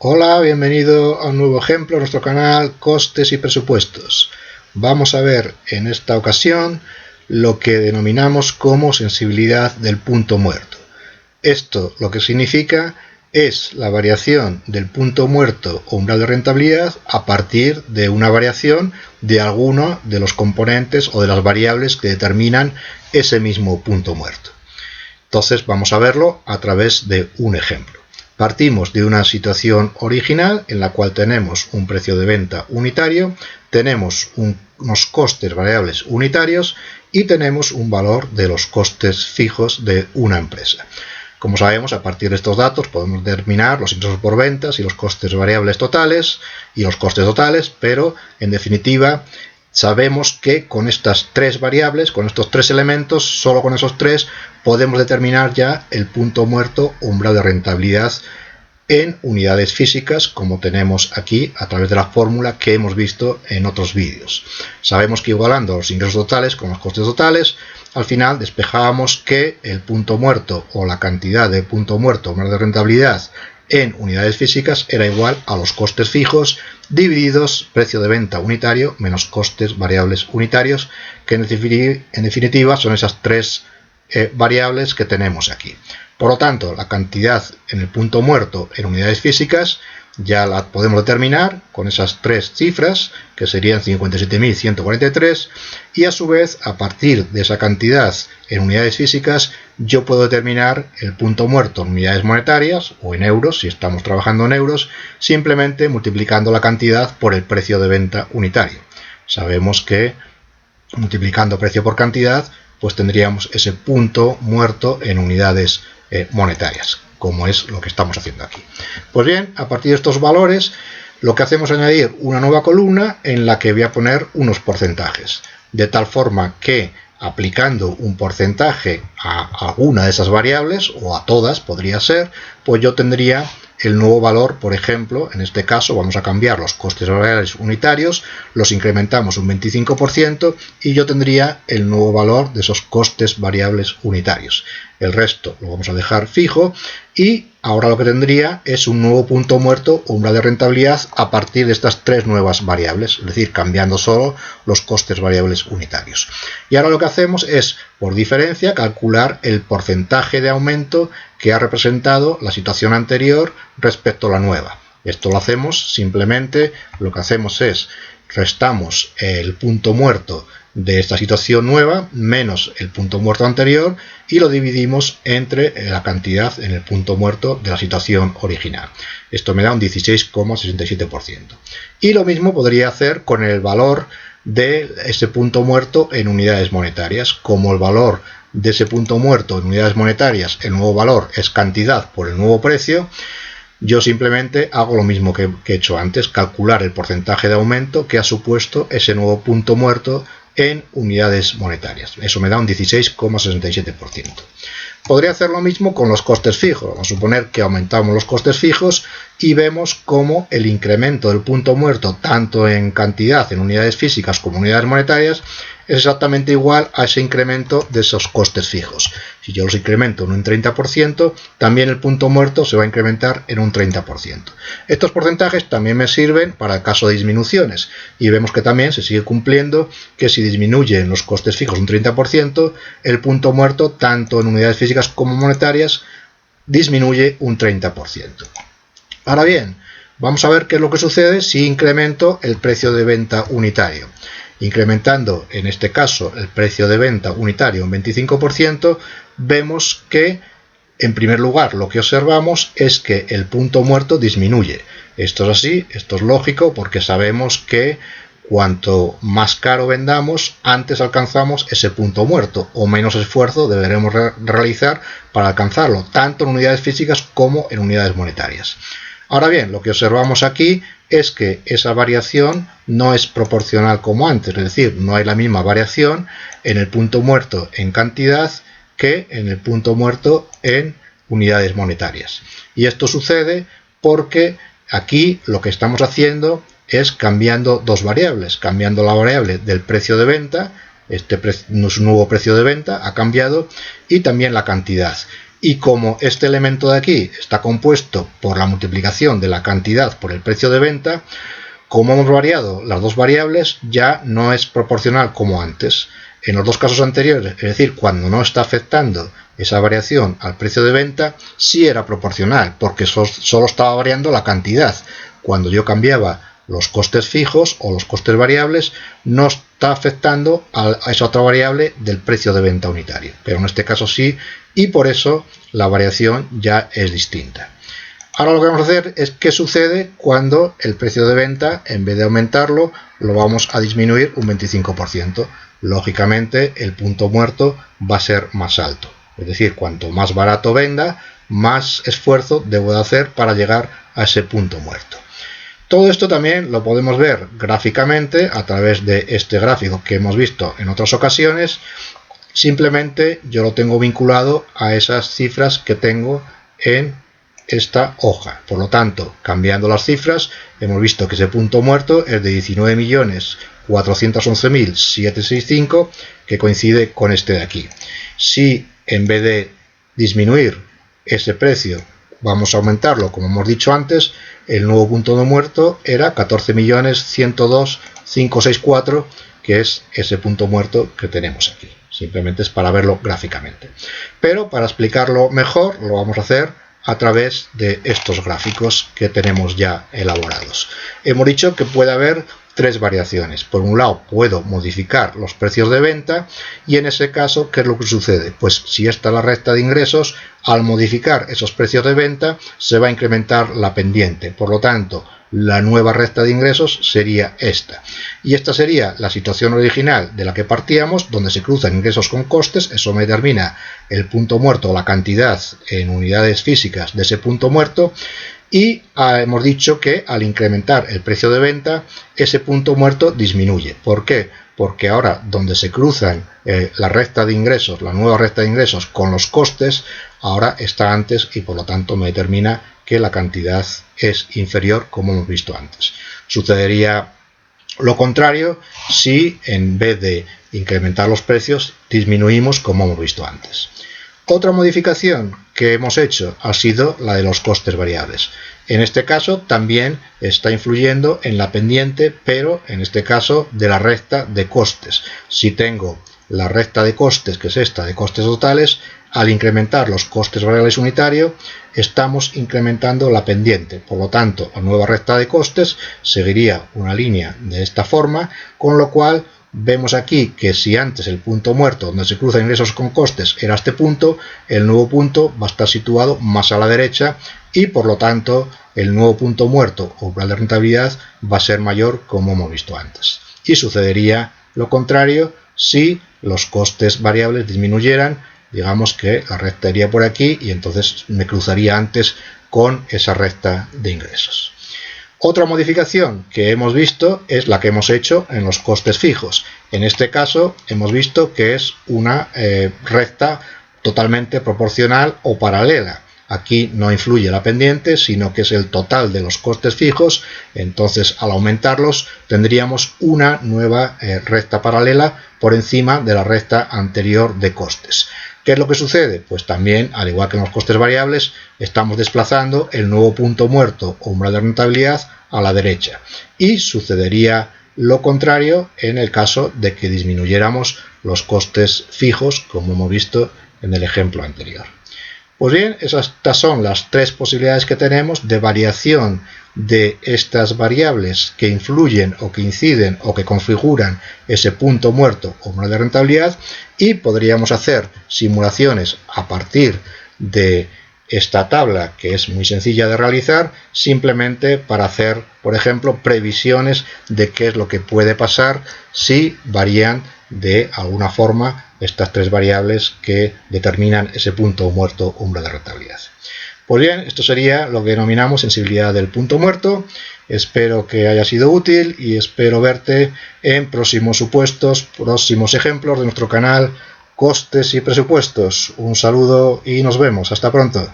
Hola, bienvenido a un nuevo ejemplo de nuestro canal Costes y Presupuestos. Vamos a ver en esta ocasión lo que denominamos como sensibilidad del punto muerto. Esto lo que significa es la variación del punto muerto o umbral de rentabilidad a partir de una variación de alguno de los componentes o de las variables que determinan ese mismo punto muerto. Entonces vamos a verlo a través de un ejemplo. Partimos de una situación original en la cual tenemos un precio de venta unitario, tenemos unos costes variables unitarios y tenemos un valor de los costes fijos de una empresa. Como sabemos, a partir de estos datos podemos determinar los ingresos por ventas y los costes variables totales y los costes totales, pero en definitiva sabemos que con estas tres variables, con estos tres elementos, solo con esos tres podemos determinar ya el punto muerto o umbral de rentabilidad en unidades físicas, como tenemos aquí a través de la fórmula que hemos visto en otros vídeos. Sabemos que igualando los ingresos totales con los costes totales, al final despejábamos que el punto muerto o la cantidad de punto muerto o umbral de rentabilidad en unidades físicas era igual a los costes fijos divididos precio de venta unitario menos costes variables unitarios, que en definitiva son esas tres variables que tenemos aquí. Por lo tanto, la cantidad en el punto muerto en unidades físicas ya la podemos determinar con esas tres cifras, que serían 57.143, y a su vez, a partir de esa cantidad en unidades físicas, yo puedo determinar el punto muerto en unidades monetarias, o en euros, si estamos trabajando en euros, simplemente multiplicando la cantidad por el precio de venta unitario. Sabemos que multiplicando precio por cantidad, pues tendríamos ese punto muerto en unidades monetarias, como es lo que estamos haciendo aquí. Pues bien, a partir de estos valores, lo que hacemos es añadir una nueva columna en la que voy a poner unos porcentajes, de tal forma que aplicando un porcentaje a alguna de esas variables, o a todas podría ser, pues yo tendría el nuevo valor. Por ejemplo, en este caso vamos a cambiar los costes variables unitarios, los incrementamos un 25% y yo tendría el nuevo valor de esos costes variables unitarios. El resto lo vamos a dejar fijo y ahora lo que tendría es un nuevo punto muerto o umbral de rentabilidad a partir de estas tres nuevas variables, es decir, cambiando solo los costes variables unitarios. Y ahora lo que hacemos es, por diferencia, calcular el porcentaje de aumento que ha representado la situación anterior respecto a la nueva. Esto lo hacemos simplemente, lo que hacemos es restamos el punto muerto de esta situación nueva menos el punto muerto anterior y lo dividimos entre la cantidad en el punto muerto de la situación original. Esto me da un 16,67%. Y lo mismo podría hacer con el valor de ese punto muerto en unidades monetarias. Como el valor de ese punto muerto en unidades monetarias, el nuevo valor es cantidad por el nuevo precio, yo simplemente hago lo mismo que he hecho antes, calcular el porcentaje de aumento que ha supuesto ese nuevo punto muerto en unidades monetarias. Eso me da un 16,67%. Podría hacer lo mismo con los costes fijos. Vamos a suponer que aumentamos los costes fijos y vemos cómo el incremento del punto muerto, tanto en cantidad en unidades físicas como en unidades monetarias, es exactamente igual a ese incremento de esos costes fijos. Si yo los incremento en un 30%, también el punto muerto se va a incrementar en un 30%. Estos porcentajes también me sirven para el caso de disminuciones y vemos que también se sigue cumpliendo que si disminuyen los costes fijos un 30%, el punto muerto, tanto en unidades físicas como monetarias, disminuye un 30%. Ahora bien, vamos a ver qué es lo que sucede si incremento el precio de venta unitario. Incrementando en este caso el precio de venta unitario un 25%, vemos que en primer lugar lo que observamos es que el punto muerto disminuye. Esto es así, esto es lógico porque sabemos que cuanto más caro vendamos, antes alcanzamos ese punto muerto o menos esfuerzo deberemos realizar para alcanzarlo, tanto en unidades físicas como en unidades monetarias. Ahora bien, lo que observamos aquí es que esa variación no es proporcional como antes, es decir, no hay la misma variación en el punto muerto en cantidad que en el punto muerto en unidades monetarias. Y esto sucede porque aquí lo que estamos haciendo es cambiando dos variables, cambiando la variable del precio de venta, nuevo precio de venta ha cambiado, y también la cantidad. Y como este elemento de aquí está compuesto por la multiplicación de la cantidad por el precio de venta, como hemos variado las dos variables, ya no es proporcional como antes. En los dos casos anteriores, es decir, cuando no está afectando esa variación al precio de venta, sí era proporcional, porque solo estaba variando la cantidad. Cuando yo cambiaba los costes fijos o los costes variables, no está afectando a esa otra variable del precio de venta unitario. Pero en este caso sí, y por eso la variación ya es distinta. Ahora lo que vamos a hacer es qué sucede cuando el precio de venta, en vez de aumentarlo, lo vamos a disminuir un 25%. Lógicamente el punto muerto va a ser más alto. Es decir, cuanto más barato venda, más esfuerzo debo de hacer para llegar a ese punto muerto. Todo esto también lo podemos ver gráficamente a través de este gráfico que hemos visto en otras ocasiones. Simplemente yo lo tengo vinculado a esas cifras que tengo en esta hoja. Por lo tanto, cambiando las cifras, hemos visto que ese punto muerto es de 19.411.765, que coincide con este de aquí. Si en vez de disminuir ese precio vamos a aumentarlo, como hemos dicho antes, el nuevo punto no muerto era 14.102.564, que es ese punto muerto que tenemos aquí. Simplemente es para verlo gráficamente. Pero para explicarlo mejor lo vamos a hacer a través de estos gráficos que tenemos ya elaborados. Hemos dicho que puede haber tres variaciones. Por un lado, puedo modificar los precios de venta y en ese caso, ¿qué es lo que sucede? Pues si esta es la recta de ingresos, al modificar esos precios de venta se va a incrementar la pendiente. Por lo tanto, la nueva recta de ingresos sería esta. Y esta sería la situación original de la que partíamos, donde se cruzan ingresos con costes. Eso me determina el punto muerto o la cantidad en unidades físicas de ese punto muerto. Y hemos dicho que al incrementar el precio de venta, ese punto muerto disminuye. ¿Por qué? Porque ahora donde se cruzan la recta de ingresos, la nueva recta de ingresos con los costes, ahora está antes y por lo tanto me determina que la cantidad es inferior como hemos visto antes. Sucedería lo contrario si en vez de incrementar los precios disminuimos como hemos visto antes. Otra modificación que hemos hecho ha sido la de los costes variables. En este caso también está influyendo en la pendiente, pero en este caso de la recta de costes. Si tengo la recta de costes, que es esta de costes totales, al incrementar los costes variables unitarios, estamos incrementando la pendiente. Por lo tanto, la nueva recta de costes seguiría una línea de esta forma, con lo cual vemos aquí que si antes el punto muerto donde se cruzan ingresos con costes era este punto, el nuevo punto va a estar situado más a la derecha y por lo tanto el nuevo punto muerto o umbral de rentabilidad va a ser mayor como hemos visto antes. Y sucedería lo contrario si los costes variables disminuyeran. Digamos que la recta iría por aquí y entonces me cruzaría antes con esa recta de ingresos. Otra modificación que hemos visto es la que hemos hecho en los costes fijos. En este caso hemos visto que es una recta totalmente proporcional o paralela. Aquí no influye la pendiente, sino que es el total de los costes fijos. Entonces, al aumentarlos, tendríamos una nueva recta paralela por encima de la recta anterior de costes. ¿Qué es lo que sucede? Pues también, al igual que en los costes variables, estamos desplazando el nuevo punto muerto o umbral de rentabilidad a la derecha. Y sucedería lo contrario en el caso de que disminuyéramos los costes fijos, como hemos visto en el ejemplo anterior. Pues bien, estas son las tres posibilidades que tenemos de variación de estas variables que influyen o que inciden o que configuran ese punto muerto o umbral de rentabilidad, y podríamos hacer simulaciones a partir de esta tabla, que es muy sencilla de realizar, simplemente para hacer, por ejemplo, previsiones de qué es lo que puede pasar si varían de alguna forma estas tres variables que determinan ese punto muerto o umbral de rentabilidad. Pues bien, esto sería lo que denominamos sensibilidad del punto muerto. Espero que haya sido útil y espero verte en próximos supuestos, próximos ejemplos de nuestro canal Costes y Presupuestos. Un saludo y nos vemos. Hasta pronto.